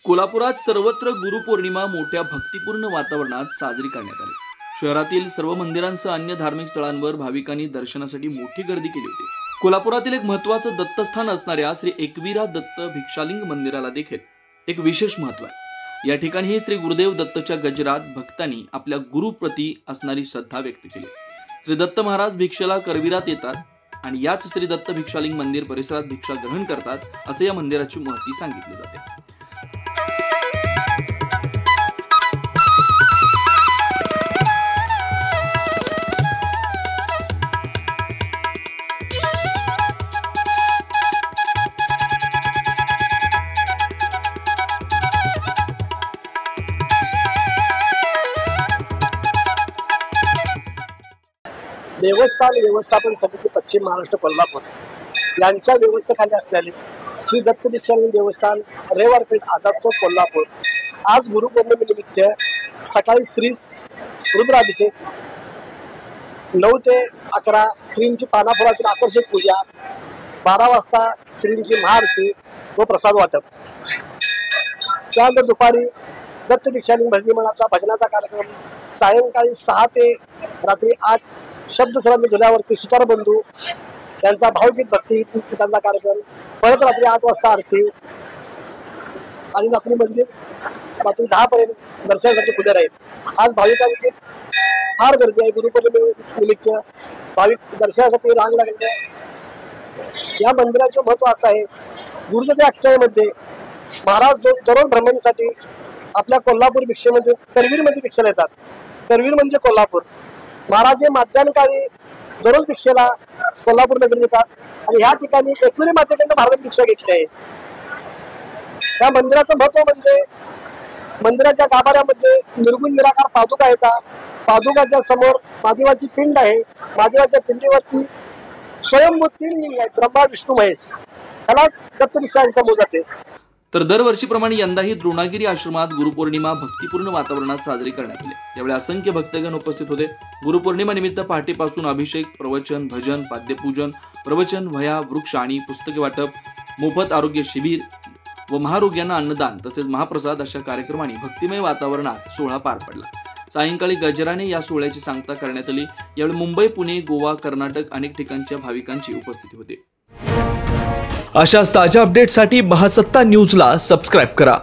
कोल्हापुरात सर्वत्र गुरुपौर्णिमा मोठ्या भक्तिपूर्ण वातावरणात साजरी करण्यात आली। शहरातील सर्व मंदिरांसह अन्य धार्मिक स्थळांवर भाविकांनी दर्शनासाठी मोठी गर्दी केली होती। कोल्हापुरातील एक महत्त्वाचं दत्तस्थान असणाऱ्या श्री एकवीरा दत्त भिक्षालिंग मंदिराला देखील एक विशेष महत्त्व आहे। या ठिकाणी श्री गुरुदेव दत्तच्या गजरात भक्तांनी आपल्या गुरुप्रती असणारी श्रद्धा व्यक्त केली। श्री दत्त महाराज भिक्षेला करवीरात येतात आणि याच श्री दत्त भिक्षालिंग मंदिर परिसरात भिक्षा ग्रहण करतात असे या मंदिराची महती सांगितली जाते। देवस्थान व्यवस्थापन समिती पश्चिम महाराष्ट्र कोल्हापूर यांच्या व्यवस्थेखाली असलेले श्री दत्त भिक्षालिंग देवस्थान रेवारपेठ आझाद चौक कोल्हापूर आज गुरुपौर्णिमेनिमित्त सकाळी श्री रुद्राभिषेक 9 ते 11 श्रींची पानाफुलातील आकर्षक पूजा 12 वाजता श्रींची महाआरती व प्रसाद वाटप। त्यानंतर दुपारी दत्त भिक्षालिंग भजनी मंडळाचा भजनाचा कार्यक्रम सायंकाळी 6 ते रात्री 8 शब्द सरांच्या झुल्यावरती सुतार बंधू यांचा भावगीत भक्ती गीतांचा कार्यक्रम, परत रात्री 8 वाजता आरती आणि रात्री मंदिर रात्री 10 पर्यंत दर्शनासाठी खुले राहील। आज भाविकांची फार गर्दी आहे। गुरुपौर्णिमेनिमित्त भाविक दर्शनासाठी रांग लागलेली आहे। या मंदिराचे महत्व असं आहे, गुरुच्या आख्यायीमध्ये महाराज दररोज भ्रमणीसाठी आपल्या कोल्हापूर भिक्षेमध्ये करवीरमध्ये भिक्षेला येतात। करवीर म्हणजे कोल्हापूर। महाराज हे मध्यान्हकाळी दररोज भिक्षेला कोल्हापूर नगरीत येतात आणि ह्या ठिकाणी एकविरी मातेकडून महाराजांनी भिक्षा घेतली आहे। या मंदिराचं महत्व म्हणजे मंदिराच्या गाभाऱ्यामध्ये निर्गुण निराकार पादुका येतात। पादुकाच्या समोर महादेवाची पिंड आहे। महादेवाच्या पिंडीवरती स्वयंभू 3 लिंग आहेत, ब्रह्मा विष्णू महेश। त्यालाच दत्त भिक्षा असे समजले जाते। तर दरवर्षीप्रमाणे यंदाही द्रोणागिरी आश्रमात गुरुपौर्णिमा भक्तिपूर्ण वातावरणात साजरी करण्यात आली। यावेळी असंख्य भक्तगण उपस्थित होते। गुरुपौर्णिमा निमित्त पहाटेपासून अभिषेक, प्रवचन, भजन, पाद्यपूजन, प्रवचन, वह्या, वृक्ष आणि पुस्तके वाटप, मोफत आरोग्य शिबिर व महारोग्यांना अन्नदान तसेच महाप्रसाद अशा कार्यक्रमांनी भक्तिमय वातावरणात सोहळा पार पडला। सायंकाळी गजराने या सोहळ्याची सांगता करण्यात आली। यावेळी मुंबई, पुणे, गोवा, कर्नाटक अनेक ठिकाणच्या भाविकांची उपस्थिती होती। अशाच ताज्या अपडेटसाठी महासत्ता न्यूजला सबस्क्राइब करा।